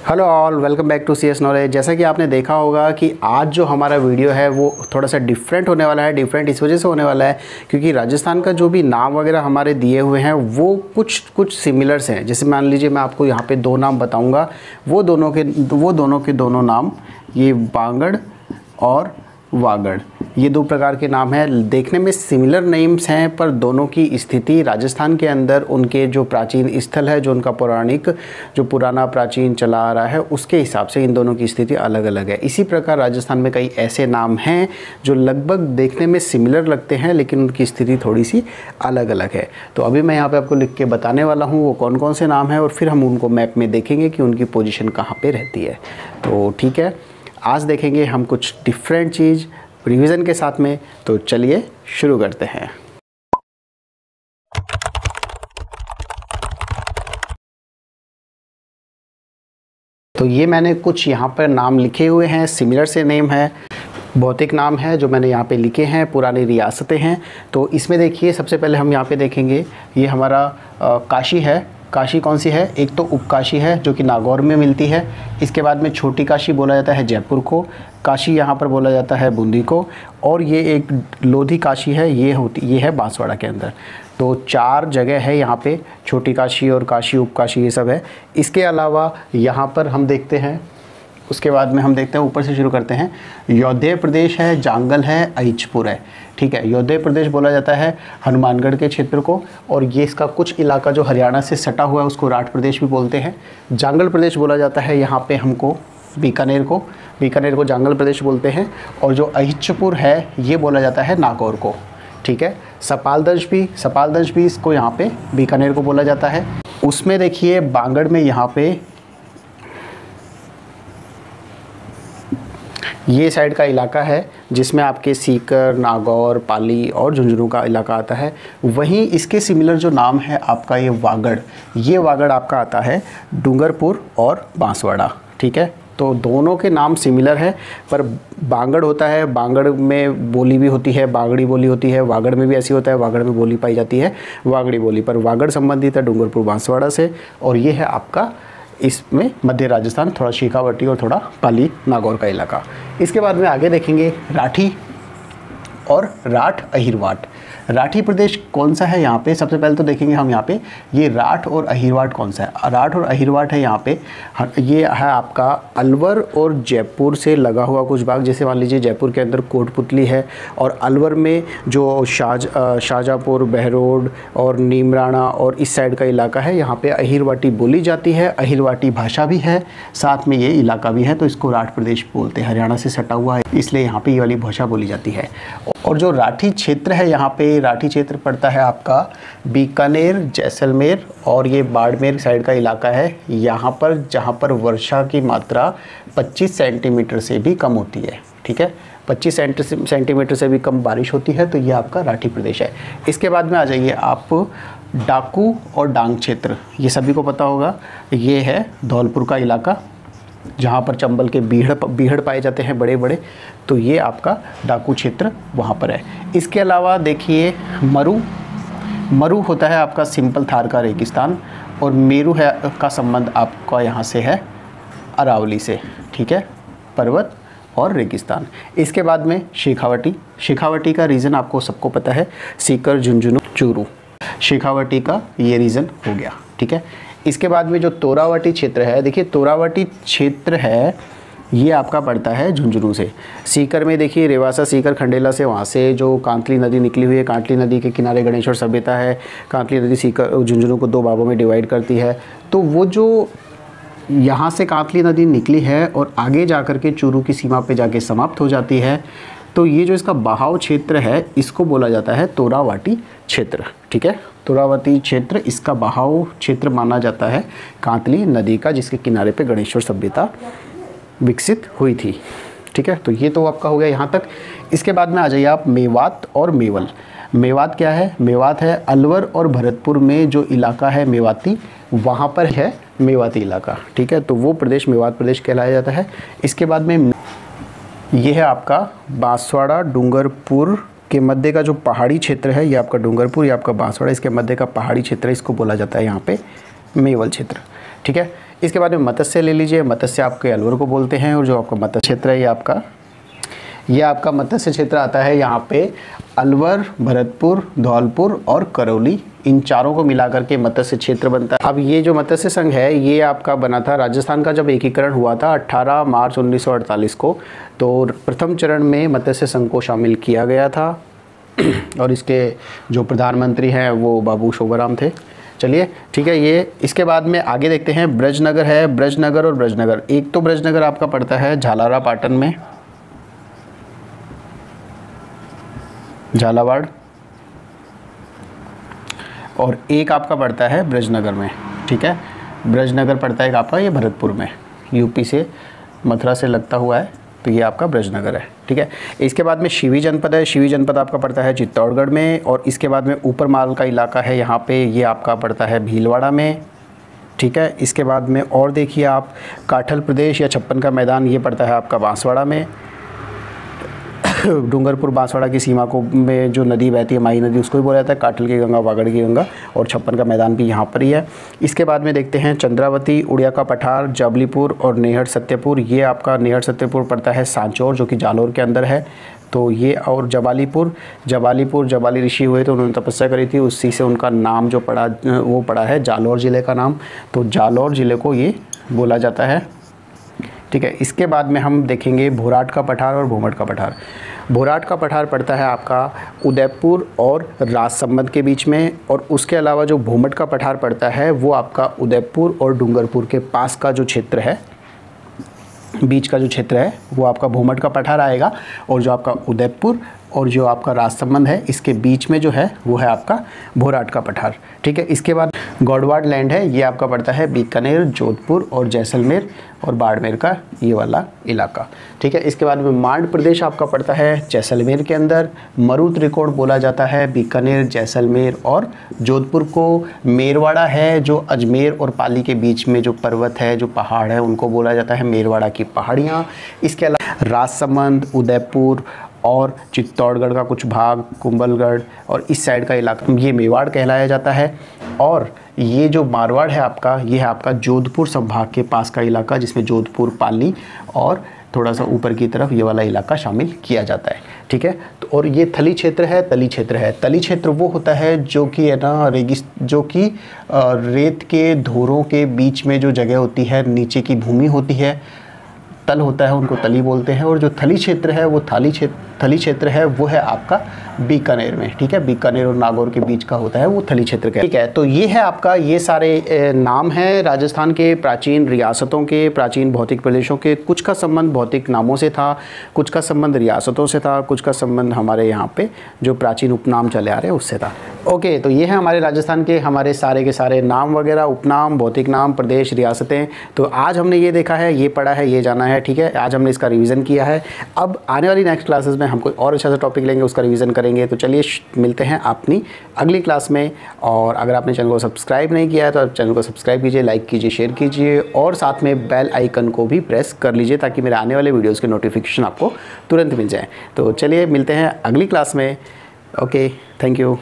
Hello all, welcome back to CS knowledge. जैसा कि आपने देखा होगा कि आज जो हमारा वीडियो है वो थोड़ा सा डिफरेंट होने वाला है। डिफरेंट इस वजह से होने वाला है क्योंकि राजस्थान का जो भी नाम वगैरह हमारे दिए हुए हैं वो कुछ सिमिलर्स हैं। जैसे मान लीजिए मैं आपको यहाँ पे दो नाम बताऊँगा, वो दोनों के दोनों नाम, ये बांगड़ और वागड़, ये दो प्रकार के नाम हैं। देखने में सिमिलर नेम्स हैं पर दोनों की स्थिति राजस्थान के अंदर उनके जो प्राचीन स्थल है, जो उनका पौराणिक जो पुराना प्राचीन चला आ रहा है उसके हिसाब से इन दोनों की स्थिति अलग अलग है। इसी प्रकार राजस्थान में कई ऐसे नाम हैं जो लगभग देखने में सिमिलर लगते हैं लेकिन उनकी स्थिति थोड़ी सी अलग अलग है। तो अभी मैं यहाँ पर आपको लिख के बताने वाला हूँ वो कौन कौन से नाम हैं और फिर हम उनको मैप में देखेंगे कि उनकी पोजीशन कहाँ पर रहती है। तो ठीक है, आज देखेंगे हम कुछ डिफरेंट चीज़ रिवीजन के साथ में। तो चलिए शुरू करते हैं। तो ये मैंने कुछ यहाँ पर नाम लिखे हुए हैं, सिमिलर से नेम है, भौतिक नाम है जो मैंने यहाँ पे लिखे हैं, पुरानी रियासतें हैं। तो इसमें देखिए सबसे पहले हम यहाँ पे देखेंगे ये हमारा काशी है। काशी कौन सी है? एक तो उपकाशी है जो कि नागौर में मिलती है। इसके बाद में छोटी काशी बोला जाता है जयपुर को, काशी यहाँ पर बोला जाता है बूंदी को, और ये एक लोधी काशी है, ये है बांसवाड़ा के अंदर। तो चार जगह है यहाँ पे, छोटी काशी और काशी उपकाशी ये सब है। इसके अलावा यहाँ पर हम देखते हैं, उसके बाद में हम देखते हैं, ऊपर से शुरू करते हैं। योध्या प्रदेश है, जांगल है, अहिचपुर है। ठीक है, योध्या प्रदेश बोला जाता है हनुमानगढ़ के क्षेत्र को, और ये इसका कुछ इलाका जो हरियाणा से सटा हुआ है उसको राठ प्रदेश भी बोलते हैं। जांगल प्रदेश बोला जाता है यहाँ पे हमको बीकानेर को जांगल प्रदेश बोलते हैं। और जो अहिचपुर है ये बोला जाता है नागौर को। ठीक है, सपालदंश भी इसको यहाँ पे बीकानेर को बोला जाता है। उसमें देखिए बांगड़ में यहाँ पे ये साइड का इलाका है जिसमें आपके सीकर, नागौर, पाली और झुंझुनू का इलाका आता है। वहीं इसके सिमिलर जो नाम है आपका ये वागड़ आपका आता है डूंगरपुर और बांसवाड़ा। ठीक है, तो दोनों के नाम सिमिलर है पर बांगड़ होता है, बांगड़ में बोली भी होती है, बागड़ी बोली होती है। वागड़ में भी ऐसी होता है, वागड़ में बोली पाई जाती है वागड़ी बोली, पर वागड़ संबंधित है डूंगरपुर बांसवाड़ा से। और ये है आपका इसमें मध्य राजस्थान, थोड़ा शेखावटी और थोड़ा पाली नागौर का इलाका। इसके बाद में आगे देखेंगे राठी और राठ अहिरवाट। राठी प्रदेश कौन सा है यहाँ पे? सबसे पहले तो देखेंगे हम यहाँ पे ये राठ और अहिरवाट कौन सा है। राठ और अहिरवाट है यहाँ पे, ये है आपका अलवर और जयपुर से लगा हुआ कुछ भाग। जैसे मान लीजिए जयपुर के अंदर कोटपुतली है और अलवर में जो शाहजहाँपुर, बहरोड और नीमराणा और इस साइड का इलाका है, यहाँ पे अहिरवाटी बोली जाती है। अहिरवाटी भाषा भी है, साथ में ये इलाका भी है, तो इसको राठ प्रदेश बोलते हैं। हरियाणा से सटा हुआ है इसलिए यहाँ पे ये वाली भाषा बोली जाती है। और जो राठी क्षेत्र है यहाँ पे, राठी क्षेत्र पड़ता है आपका बीकानेर, जैसलमेर और ये बाड़मेर साइड का इलाका है। यहाँ पर जहाँ पर वर्षा की मात्रा 25 सेंटीमीटर से भी कम होती है। ठीक है, 25 सेंटीमीटर से भी कम बारिश होती है, तो ये आपका राठी प्रदेश है। इसके बाद में आ जाइए आप डाकू और डांग क्षेत्र, ये सभी को पता होगा। ये है धौलपुर का इलाका जहाँ पर चंबल के बीहड़ पाए जाते हैं बड़े बड़े, तो ये आपका डाकू क्षेत्र वहाँ पर है। इसके अलावा देखिए मरु होता है आपका सिंपल थार का रेगिस्तान, और मेरू है का संबंध आपका यहाँ से है अरावली से। ठीक है, पर्वत और रेगिस्तान। इसके बाद में शेखावटी का रीजन आपको सबको पता है, सीकर, झुंझुनू, चूरू, शेखावटी का ये रीजन हो गया। ठीक है, इसके बाद में जो तोरावटी क्षेत्र है, देखिए तोरावटी क्षेत्र है ये आपका पड़ता है झुंझुनू से। सीकर में देखिए रेवासा, सीकर, खंडेला से, वहाँ से जो कांतली नदी निकली हुई है, कांतली नदी के किनारे गणेश्वर सभ्यता है। कांतली नदी सीकर झुंझुनू को दो भागों में डिवाइड करती है। तो वो जो यहाँ से कांतली नदी निकली है और आगे जा कर के चूरू की सीमा पे जाके समाप्त हो जाती है, तो ये जो इसका बहाव क्षेत्र है इसको बोला जाता है तोरावटी क्षेत्र। ठीक है, तोरावती क्षेत्र इसका बहाव क्षेत्र माना जाता है कांतली नदी का, जिसके किनारे पे गणेश्वर सभ्यता विकसित हुई थी। ठीक है, तो ये तो आपका हो गया यहाँ तक। इसके बाद में आ जाइए आप मेवात और मेवल। मेवात क्या है? मेवात है अलवर और भरतपुर में जो इलाका है मेवाती, वहाँ पर है मेवाती इलाका। ठीक है, तो वो प्रदेश मेवात प्रदेश कहलाया जाता है। इसके बाद में ये है आपका बांसवाड़ा, डूंगरपुर के मध्य का जो पहाड़ी क्षेत्र है, ये आपका डूंगरपुर, ये आपका बांसवाड़ा, इसके मध्य का पहाड़ी क्षेत्र, इसको बोला जाता है यहाँ पे मेवल क्षेत्र। ठीक है, इसके बाद में मत्स्य ले लीजिए, मत्स्य आपके अलवर को बोलते हैं, और जो आपका मत्स्य क्षेत्र है ये आपका मत्स्य क्षेत्र आता है यहाँ पे अलवर, भरतपुर, धौलपुर और करौली, इन चारों को मिलाकर के मत्स्य क्षेत्र बनता है। अब ये जो मत्स्य संघ है ये आपका बना था राजस्थान का जब एकीकरण हुआ था 18 मार्च 1948 को, तो प्रथम चरण में मत्स्य संघ को शामिल किया गया था और इसके जो प्रधानमंत्री हैं वो बाबू शोभाराम थे। चलिए ठीक है, ये इसके बाद में आगे देखते हैं। ब्रजनगर है, ब्रजनगर और ब्रजनगर, एक तो ब्रजनगर आपका पड़ता है झालारा पाटन में, झालावाड़, और एक आपका पड़ता है ब्रजनगर में। ठीक है, ब्रजनगर पड़ता है आपका ये भरतपुर में, यूपी से मथुरा से लगता हुआ है, तो ये आपका ब्रजनगर है। ठीक है, इसके बाद में शिवी जनपद है, शिवी जनपद आपका पड़ता है चित्तौड़गढ़ में, और इसके बाद में ऊपर माल का इलाका है यहाँ पे, ये आपका पड़ता है भीलवाड़ा में। ठीक है, इसके बाद में और देखिए आप काठल प्रदेश या छप्पन का मैदान, ये पड़ता है आपका बांसवाड़ा में। डूंगरपुर बांसवाड़ा की सीमा को में जो नदी बहती है माही नदी, उसको भी बोला जाता है काठल की गंगा, वागड़ की गंगा, और छप्पन का मैदान भी यहाँ पर ही है। इसके बाद में देखते हैं चंद्रावती, उड़िया का पठार, जाबलीपुर और नेहर सत्यपुर, ये आपका नेहर सत्यपुर पड़ता है सांचौर जो कि जालौर के अंदर है, तो ये, और जबाली ऋषि हुए तो उन्होंने तपस्या करी थी, उसी से उनका नाम जो पड़ा वो पड़ा है जालौर ज़िले का नाम, तो जालौर ज़िले को ये बोला जाता है। ठीक है, इसके बाद में हम देखेंगे भोराट का पठार और भोमट का पठार। भोराट का पठार पड़ता है आपका उदयपुर और राजसमंद के बीच में, और उसके अलावा जो भोमट का पठार पड़ता है वो आपका उदयपुर और डूंगरपुर के पास का जो क्षेत्र है, बीच का जो क्षेत्र है वो आपका भोमट का पठार आएगा, और जो आपका उदयपुर और जो आपका राजसमंद है इसके बीच में जो है वो है आपका भोराट का पठार। ठीक है, इसके बाद गौड़वाड़ लैंड है, ये आपका पड़ता है बीकानेर, जोधपुर और जैसलमेर और बाड़मेर का ये वाला इलाका। ठीक है, इसके बाद में मांड प्रदेश आपका पड़ता है जैसलमेर के अंदर, मरु त्रिकोण बोला जाता है बीकानेर, जैसलमेर और जोधपुर को। मेरवाड़ा है जो अजमेर और पाली के बीच में जो पर्वत है, जो पहाड़ है, उनको बोला जाता है मेरवाड़ा की पहाड़ियाँ। इसके अलावा राजसमंद, उदयपुर और चित्तौड़गढ़ का कुछ भाग, कुंभलगढ़ और इस साइड का इलाका ये मेवाड़ कहलाया जाता है। और ये जो मारवाड़ है आपका, ये है आपका जोधपुर संभाग के पास का इलाका, जिसमें जोधपुर, पाली और थोड़ा सा ऊपर की तरफ ये वाला इलाका शामिल किया जाता है। ठीक है, तो और ये थली क्षेत्र है, तली क्षेत्र है। तली क्षेत्र वो होता है जो कि है ना जो कि रेत के धोरों के बीच में जो जगह होती है, नीचे की भूमि होती है, तल होता है, उनको तली बोलते हैं। और जो थली क्षेत्र है वो थली क्षेत्र है वो है आपका बीकानेर में। ठीक है, बीकानेर और नागौर के बीच का होता है वो थली क्षेत्र का। ठीक है, तो ये है आपका, ये सारे नाम हैं राजस्थान के प्राचीन रियासतों के, प्राचीन भौतिक प्रदेशों के। कुछ का संबंध भौतिक नामों से था, कुछ का संबंध रियासतों से था, कुछ का संबंध हमारे यहाँ पे जो प्राचीन उपनाम चले आ रहे हैं उससे था। ओके, तो ये है हमारे राजस्थान के हमारे सारे के सारे नाम वगैरह, उपनाम, भौतिक नाम, प्रदेश, रियासतें। तो आज हमने ये देखा है, ये पढ़ा है, ये जाना है। ठीक है, आज हमने इसका रिवीजन किया है। अब आने वाली नेक्स्ट क्लासेस में हम कोई और अच्छा सा टॉपिक लेंगे, उसका रिवीजन करेंगे। तो चलिए मिलते हैं अपनी अगली क्लास में। और अगर आपने चैनल को सब्सक्राइब नहीं किया है तो आप चैनल को सब्सक्राइब कीजिए, लाइक कीजिए, शेयर कीजिए और साथ में बेल आइकन को भी प्रेस कर लीजिए ताकि मेरे आने वाले वीडियोज़ के नोटिफिकेशन आपको तुरंत मिल जाए। तो चलिए मिलते हैं अगली क्लास में। Okay, thank you.